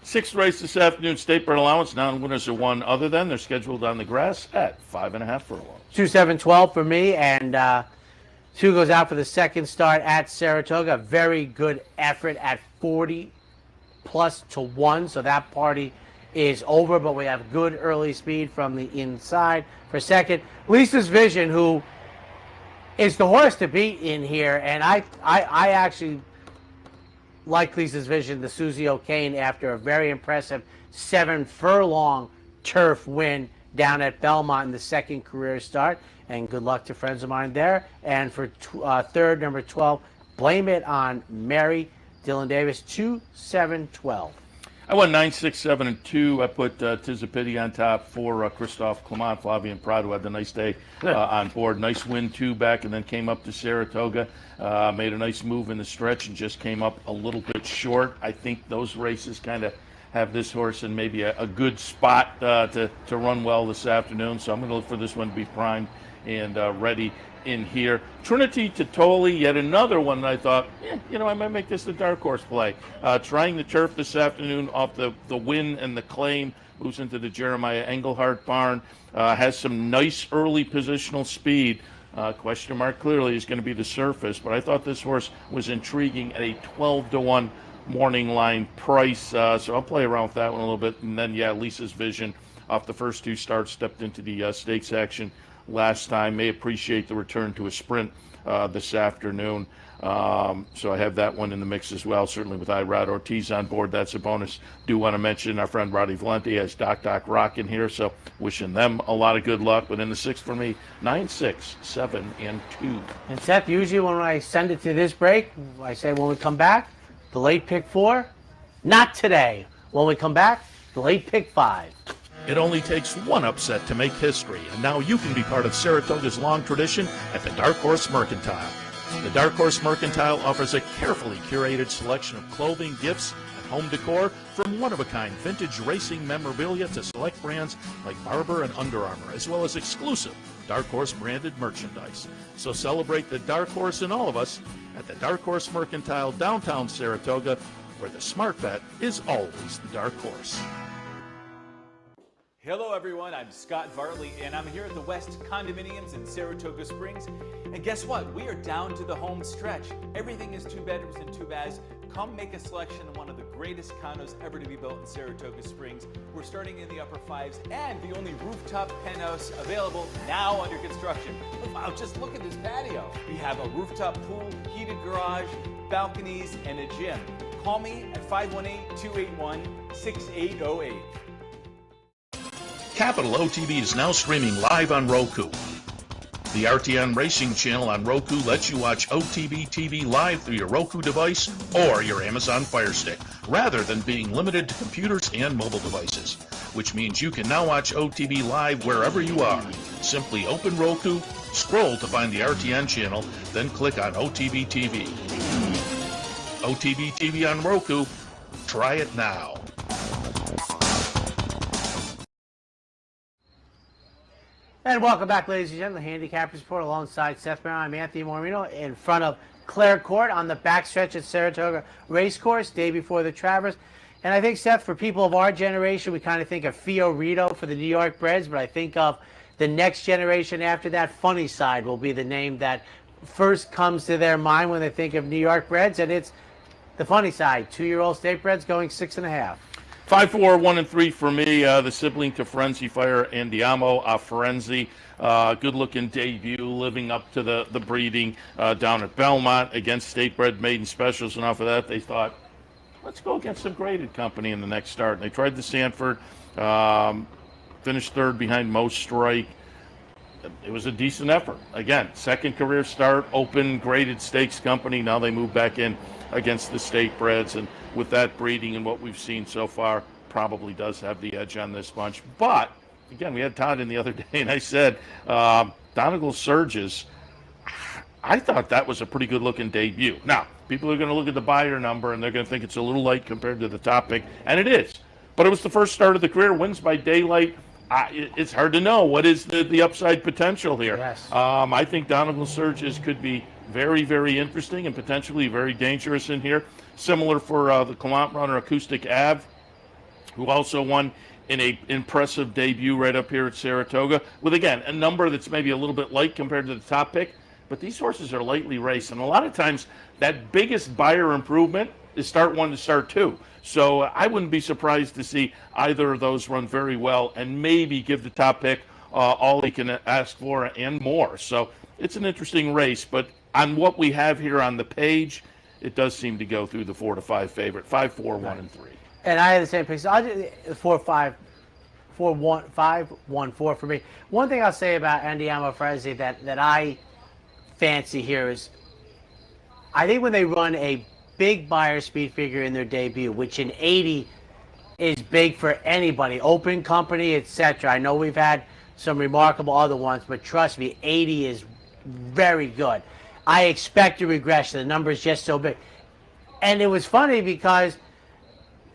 6th race this afternoon, State Bred Allowance. Non-winners are 1 other than. They're scheduled on the grass at 5.5 furlongs. 2, 7, 12 for me, and 2 goes out for the second start at Saratoga. Very good effort at 40 plus to 1, so that party is over, but we have good early speed from the inside. For second, Lisa's Vision, who is the horse to beat in here, and I actually like Lisa's Vision, the Susie O'Kane, after a very impressive 7-furlong turf win down at Belmont in the second career start. And good luck to friends of mine there. And for third, number 12, Blame It on Mary. Dylan Davis, 2, 7, 12. I went 9, 6, 7, and 2. I put Tis a Pity on top for Christophe Clement. Flavien Prado had a nice day on board. Nice win, 2 back, and then came up to Saratoga. Made a nice move in the stretch and just came up a little bit short. I think those races kind of have this horse in maybe a good spot to run well this afternoon. So I'm going to look for this one to be primed and ready in here. Trinity Titoli, yet another one that I thought, I might make this the dark horse play. Trying the turf this afternoon off the win and the claim. Moves into the Jeremiah Engelhardt barn. Has some nice early positional speed. Question mark clearly is going to be the surface, but I thought this horse was intriguing at a 12-1 morning line price. So I'll play around with that one a little bit. And then, Lisa's Vision off the first 2 starts, stepped into the stakes action last time. May appreciate the return to a sprint this afternoon. So I have that one in the mix as well, certainly with Irad Ortiz on board. That's a bonus. Do want to mention our friend Roddy Valenti has Doc Rock in here, so wishing them a lot of good luck. But in the 6th for me, 9, 6, 7, and 2. And Seth, usually when I send it to this break, I say when we come back, the late pick 4. Not today. When we come back, the late pick 5. It only takes one upset to make history, and now you can be part of Saratoga's long tradition at the Dark Horse Mercantile. The Dark Horse Mercantile offers a carefully curated selection of clothing, gifts, and home decor, from one-of-a-kind vintage racing memorabilia to select brands like Barber and Under Armour, as well as exclusive Dark Horse branded merchandise. So celebrate the Dark Horse in all of us at the Dark Horse Mercantile, downtown Saratoga, where the smart bet is always the Dark Horse. Hello everyone, I'm Scott Varley and I'm here at the West Condominiums in Saratoga Springs. And guess what? We are down to the home stretch. Everything is 2 bedrooms and 2 baths. Come make a selection of one of the greatest condos ever to be built in Saratoga Springs. We're starting in the upper 5s and the only rooftop penthouse available now under construction. Wow, just look at this patio. We have a rooftop pool, heated garage, balconies, and a gym. Call me at 518-281-6808. Capital OTB is now streaming live on Roku. The RTN Racing channel on Roku lets you watch OTB TV live through your Roku device or your Amazon Fire Stick, rather than being limited to computers and mobile devices, which means you can now watch OTB live wherever you are. Simply open Roku, scroll to find the RTN channel, then click on OTB TV. OTB TV on Roku. Try it now. And welcome back, ladies and gentlemen, the Handicappers Report alongside Seth Merrow. I'm Anthony Mormino in front of Claire Court on the backstretch at Saratoga Race Course, day before the Travers. And I think, Seth, for people of our generation, we kind of think of Fiorito for the New York Breds, but I think of the next generation after that, Funny Side will be the name that first comes to their mind when they think of New York Breds, and it's the Funny Side, 2-year-old state breds going 6.5. 5, 4, 1, and 3 for me. The sibling to Frenzy Fire Andiamo, Frenzy. Good-looking debut, living up to the breeding down at Belmont against State Bred Maiden Specials. And off of that, they thought, let's go against some graded company in the next start. And they tried the Sanford, finished third behind Most Strike. It was a decent effort. Again, second career start, open graded stakes company. Now they move back in against the State Breds, and with that breeding and what we've seen so far, probably does have the edge on this bunch. But again, we had Todd in the other day, and I said Donegal Surges. I thought that was a pretty good looking debut. Now, people are going to look at the buyer number and they're going to think it's a little light compared to the top pick, and it is. But it was the first start of the career, wins by daylight. It's hard to know what is the upside potential here. Yes. I think Donegal Surges could be very, very interesting and potentially very dangerous in here. Similar for the Clement runner Acoustic Ave, who also won in a impressive debut right up here at Saratoga, with, again, a number that's maybe a little bit light compared to the top pick. But these horses are lightly raced, and a lot of times that biggest buyer improvement is start 1 to start 2. So I wouldn't be surprised to see either of those run very well and maybe give the top pick all he can ask for and more. So it's an interesting race, but on what we have here on the page, it does seem to go through the 4 to 5 favorite, 5, 4, 1, and 3. And I had the same pick. So I'll do 4, 5, 4, 1, 5, 1, 4 for me. One thing I'll say about Andiamo Frenzy that I fancy here is, I think when they run a big buyer speed figure in their debut, which in 80 is big for anybody, open company, etc. I know we've had some remarkable other ones, but trust me, 80 is very good. I expect a regression. The number is just so big. And it was funny because,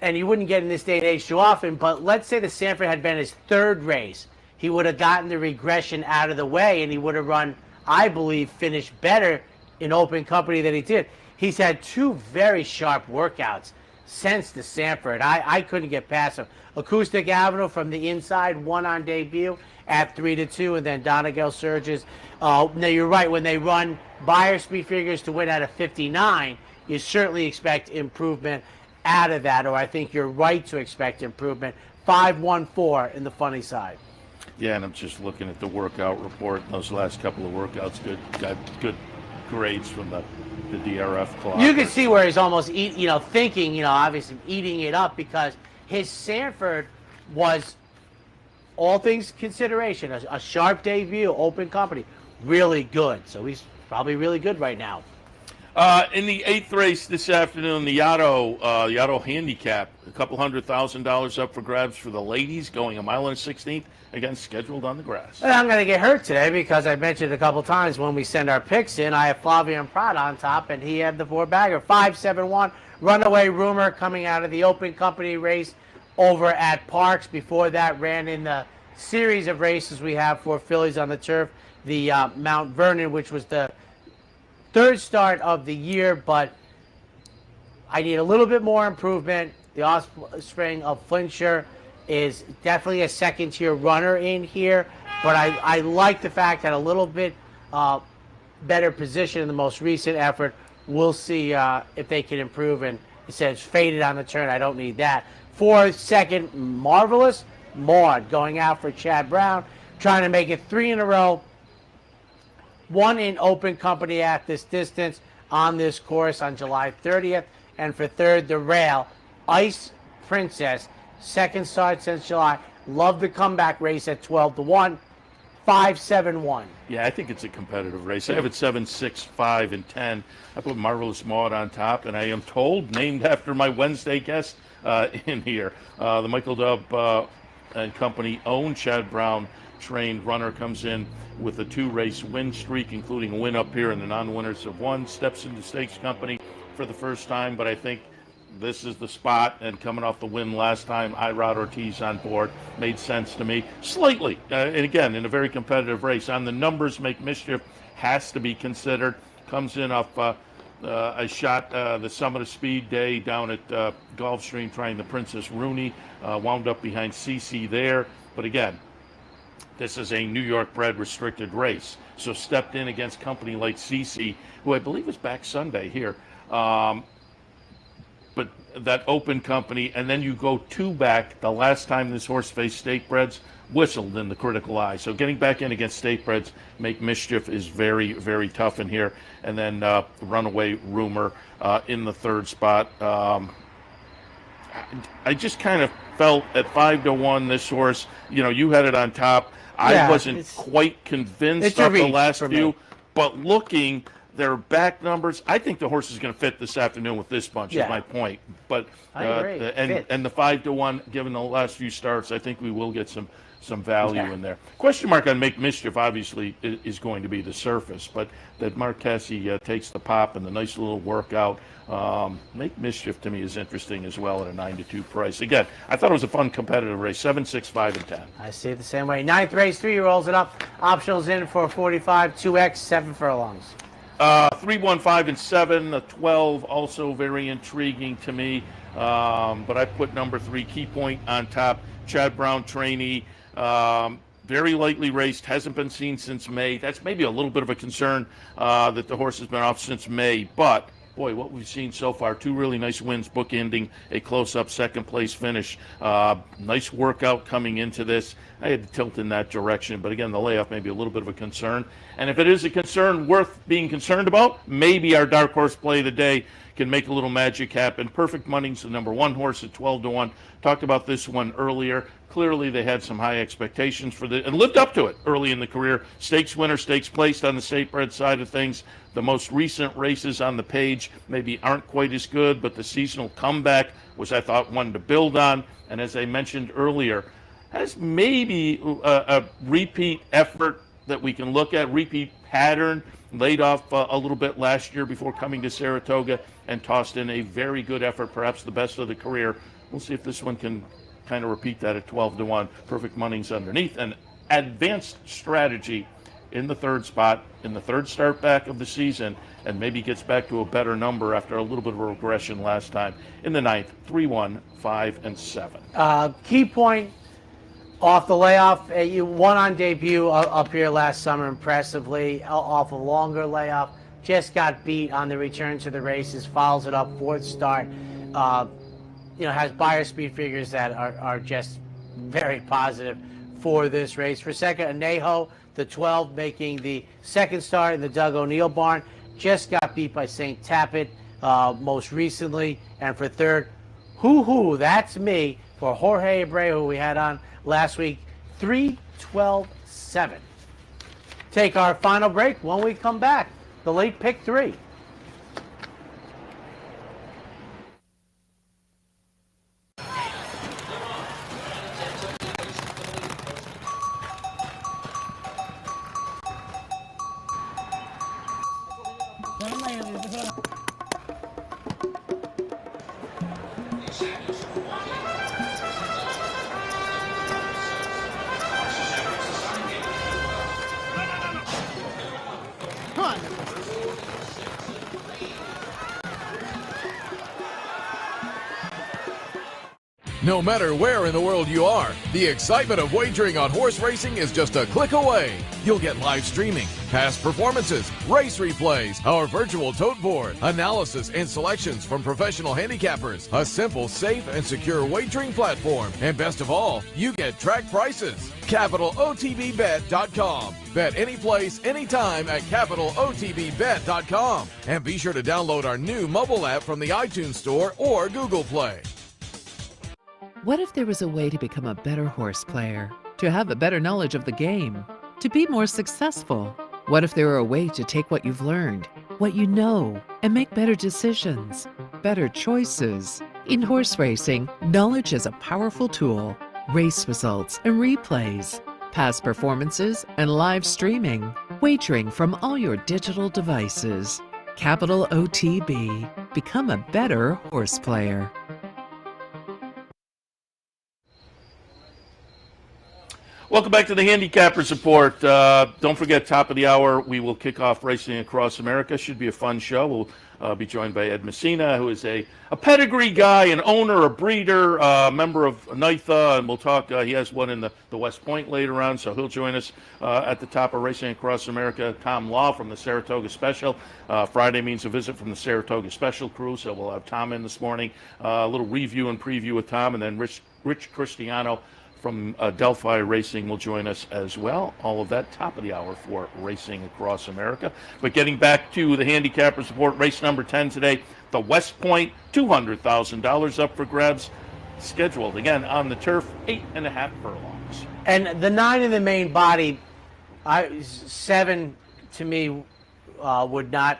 and you wouldn't get in this day and age too often, but let's say the Sanford had been his third race. He would have gotten the regression out of the way, and he would have run, I believe, finished better in open company than he did. He's had 2 very sharp workouts since the Sanford. I couldn't get past him. Acoustic Avenue from the inside, won on debut at 3 to 2, and then Donegal Surges. Now you're right, when they run buyer speed figures to win at a 59, you certainly expect improvement out of that, or I think you're right to expect improvement. 5, 1, 4 in the Funny Side. Yeah, and I'm just looking at the workout report. Those last couple of workouts, got good grades from the DRF clock. You can see where he's almost thinking, obviously eating it up, because his Sanford was, all things consideration, a sharp debut, open company, really good. So he's probably really good right now. In the 8th race this afternoon, the Yaddo Handicap, a couple $100,000 up for grabs for the ladies, going 1 16th miles, again scheduled on the grass. And I'm going to get hurt today because I mentioned a couple times when we send our picks in, I have Flavio Prat on top, and he had the 4-bagger. 5, 7, 1, Runaway Rumor coming out of the open company race over at Parks. Before that, ran in the series of races we have for fillies on the turf, the Mount Vernon, which was the 3rd start of the year, but I need a little bit more improvement. The offspring of Flintshire is definitely a second-tier runner in here, but I like the fact that a little bit better position in the most recent effort. We'll see if they can improve. And it says faded on the turn. I don't need that. 4 second, Marvelous Maud going out for Chad Brown, trying to make it 3 in a row. 1 in open company at this distance on this course on July 30th. And for third, the Rail, Ice Princess, second start since July. Love the comeback race at 12-1, 5-7-1. Yeah, I think it's a competitive race. I have it 7, 6, 5, and 10. I put Marvelous Maud on top, and I am told, named after my Wednesday guest in here. The Michael Dubb and Company owned Chad Brown trained runner comes in with a 2-race win streak, including a win up here, and the non-winners have won. Steps into Stakes Company for the first time, but I think this is the spot, and coming off the win last time, Irod Ortiz on board made sense to me slightly. And again, in a very competitive race. On the numbers, Make Mischief has to be considered. Comes in off I shot the Summit of Speed Day down at Gulfstream trying the Princess Rooney. Wound up behind CC there. But again, this is a New York bred restricted race. So stepped in against company like CC, who I believe was back Sunday here. But that open company, and then you go 2 back. The last time this horse faced State Breds, whistled in the critical eye. So getting back in against State Breds, Make Mischief is very, very tough in here. And then Runaway Rumor in the 3rd spot. I just kind of felt at 5-1 this horse, you had it on top. Yeah, I wasn't quite convinced of the last few, but looking their back numbers, I think the horse is going to fit this afternoon with this bunch, is my point. But I agree. and the 5-1, given the last few starts, I think we will get some value in there. Question mark on Make Mischief obviously is going to be the surface, but that Mark Cassie takes the pop and the nice little workout. Make Mischief to me is interesting as well at a 9-2 price. Again, I thought it was a fun competitive race. 7, 6, 5, and 10. I see it the same way. 9th race, 3 rolls it up. Optionals in for 45, 2X, 7 furlongs. 3, 1, 5, and 7. The 12 also very intriguing to me. But I put number 3, Key Point, on top. Chad Brown trainee. Very lightly raced, hasn't been seen since May. That's maybe a little bit of a concern that the horse has been off since May. But, boy, what we've seen so far, 2 really nice wins, bookending a close-up second-place finish. Nice workout coming into this. I had to tilt in that direction. But, again, the layoff may be a little bit of a concern. And if it is a concern worth being concerned about, maybe our dark horse play of the day can make a little magic happen. Perfect Money's the number 1 horse at 12-1. Talked about this one earlier. Clearly, they had some high expectations for this and lived up to it early in the career. Stakes winner, stakes placed on the state bred side of things. The most recent races on the page maybe aren't quite as good, but the seasonal comeback was, I thought, one to build on. And as I mentioned earlier, has maybe a repeat effort that we can look at, repeat pattern, laid off a little bit last year before coming to Saratoga and tossed in a very good effort, perhaps the best of the career. We'll see if this one can kind of repeat that at 12-1. Perfect Money's underneath. An advanced strategy in the 3rd spot, in the 3rd start back of the season, and maybe gets back to a better number after a little bit of a regression last time. In the 9th, 3, 1, 5, and 7. Key Point off the layoff. You won on debut up here last summer impressively, off a longer layoff. Just got beat on the return to the races, follows it up, 4th start. Has buyer speed figures that are just very positive for this race. For second, Anejo, the 12, making the 2nd start in the Doug O'Neill barn. Just got beat by St. Tappet most recently. And for third, Hoo, that's me, for Jorge Abreu, who we had on last week, 3-12-7. Take our final break. When we come back, the late pick 3. No matter where in the world you are, the excitement of wagering on horse racing is just a click away. You'll get live streaming, past performances, race replays, our virtual tote board, analysis and selections from professional handicappers, a simple, safe, and secure wagering platform, and best of all, you get track prices. CapitalOTBBet.com. Bet any place, anytime at CapitalOTBBet.com. And be sure to download our new mobile app from the iTunes Store or Google Play. What if there was a way to become a better horse player, to have a better knowledge of the game, to be more successful? What if there were a way to take what you've learned, what you know, and make better decisions, better choices? In horse racing, knowledge is a powerful tool. Race results and replays, past performances and live streaming, wagering from all your digital devices. Capital OTB. Become a better horse player. Welcome back to the Handicappers Report. Don't forget, top of the hour, we will kick off Racing Across America. Should be a fun show. We'll be joined by Ed Messina, who is a pedigree guy, an owner, a breeder, member of NYTHA, and we'll talk. He has one in the West Point later on, so he'll join us at the top of Racing Across America. Tom Law from the Saratoga Special. Friday means a visit from the Saratoga Special crew, so we'll have Tom in this morning. A little review and preview with Tom, and then Rich Cristiano from Delphi Racing will join us as well. All of that top of the hour for Racing Across America. But getting back to the Handicappers Report, race number 10 today, the West Point, $200,000 up for grabs, scheduled again on the turf, 8.5 furlongs. And the 9 in the main body, 7 to me would not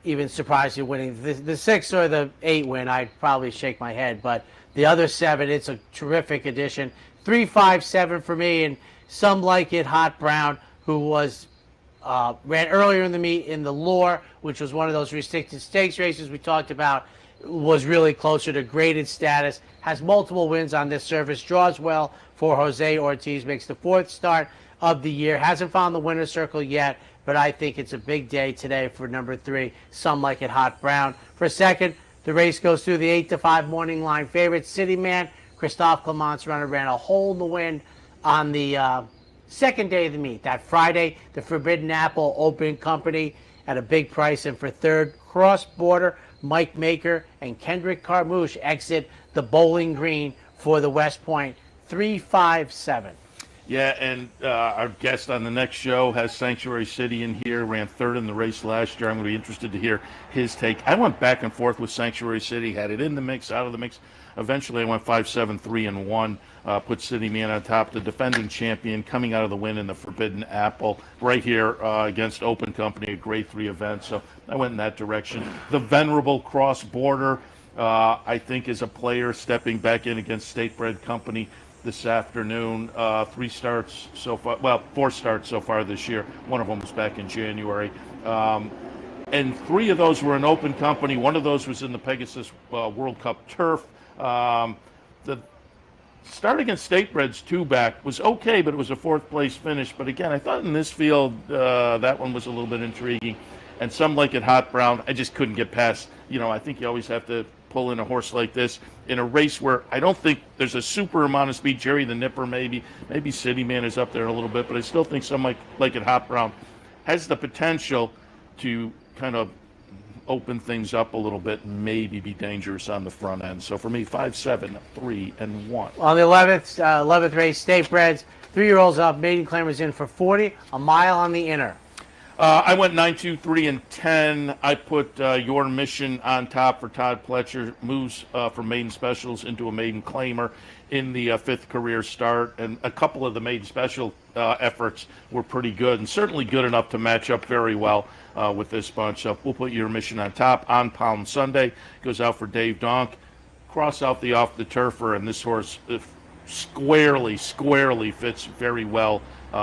even surprise you winning. The 6 or the 8 win, I'd probably shake my head, but the other 7, it's a terrific addition. 3, 5, 7 for me, and Some Like It Hot Brown, who was ran earlier in the meet in the Lure, which was one of those restricted stakes races we talked about, was really closer to graded status, has multiple wins on this surface, draws well for Jose Ortiz, makes the 4th start of the year, hasn't found the winner's circle yet, but I think it's a big day today for number 3, Some Like It Hot Brown. For second, the race goes through the 8-5 morning line favorite, City Man. Christophe Clement's runner ran a hole in the wind on the second day of the meet. That Friday, the Forbidden Apple Open Company at a big price. And for third, Cross Border, Mike Maker, and Kendrick Carmouche exit the Bowling Green for the West Point, 3, 5, 7. Yeah, and our guest on the next show has Sanctuary City in here, ran 3rd in the race last year. I'm going to be interested to hear his take. I went back and forth with Sanctuary City, had it in the mix, out of the mix. Eventually, I went 5, 7, 3, and 1. Put City Man on top, the defending champion, coming out of the win in the Forbidden Apple, right here against Open Company, a grade 3 event. So I went in that direction. The venerable Cross Border, I think, is a player stepping back in against State Bred Company this afternoon. 3 starts so far, well, 4 starts so far this year. One of them was back in January. And 3 of those were in Open Company. One of those was in the Pegasus World Cup Turf. The start against State Bred's 2-back was okay, but it was a 4th place finish. But again, I thought in this field, that one was a little bit intriguing. And Some Like It Hot Brown, I just couldn't get past. I think you always have to pull in a horse like this in a race where I don't think there's a super amount of speed. Jerry the Nipper, maybe City Man is up there a little bit, but I still think Some Like It Hot Brown has the potential to kind of open things up a little bit and maybe be dangerous on the front end. So for me, 5, 7, 3, and 1. On the 11th race, State Breds, 3-year-olds up, maiden claimers in for 40, a mile on the inner. I went 9, 2, 3, and 10. I put Your Mission on top for Todd Pletcher. Moves from maiden specials into a maiden claimer in the 5th career start. And a couple of the maiden special efforts were pretty good, and certainly good enough to match up very well with this bunch. So we'll put Your Mission on top. On Palm Sunday goes out for Dave Donk. Cross out the Off the Turfer, and this horse squarely fits very well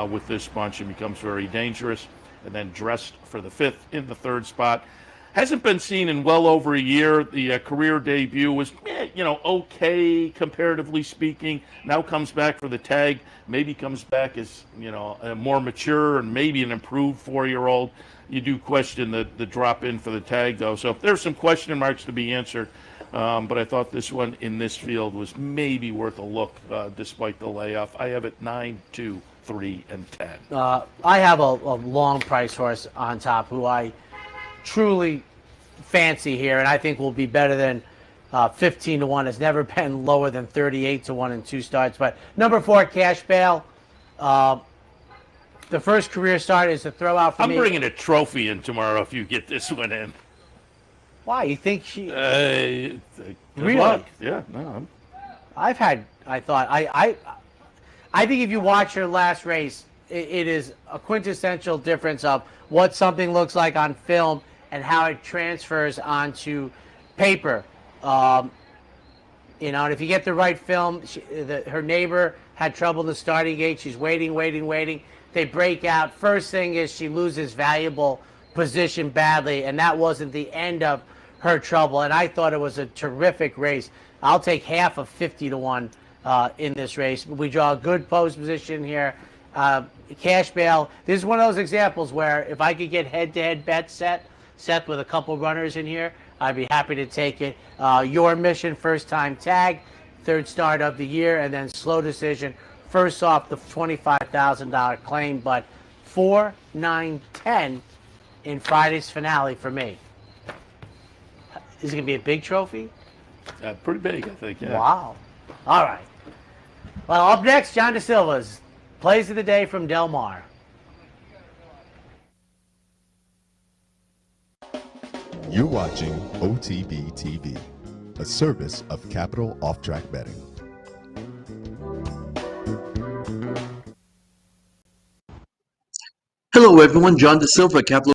with this bunch and becomes very dangerous. And then Dressed for the 5th in the 3rd spot. Hasn't been seen in well over a year. The career debut was, okay, comparatively speaking. Now comes back for the tag. Maybe comes back as, a more mature and maybe an improved 4-year-old. You do question the drop in for the tag, though. So there's some question marks to be answered But I thought this one in this field was maybe worth a look despite the layoff. I have it 9, 2, 3, and 10. I have a long price horse on top who I truly fancy here, and I think will be better than 15 to 1. Has never been lower than 38 to 1 in 2 starts. But number 4, Cash Bail. The first career start is a throw out for me. I'm bringing a trophy in tomorrow if you get this one in. Why? You think she? Good Really? luck. Yeah. No. I think if you watch her last race, it is a quintessential difference of what something looks like on film and how it transfers onto paper. And if you get the right film, her neighbor had trouble in the starting gate. She's waiting. They break out. First thing is she loses valuable position badly, and that wasn't the end of her trouble. And I thought it was a terrific race. I'll take half of 50 to 1 in this race. We draw a good pose position here. Cash Bail. This is one of those examples where if I could get head-to-head bets set with a couple runners in here, I'd be happy to take it. Your Mission, first time tag, 3rd start of the year, and then Slow Decision, first off the $25,000 claim, but 4, 9, 10 in Friday's finale for me. Is it going to be a big trophy? Pretty big, I think, yeah. Wow. All right. Well, up next, John DeSilva's Plays of the Day from Del Mar. You're watching OTB TV, a service of Capital Off Track Betting. Hello everyone, John DeSilva, Capital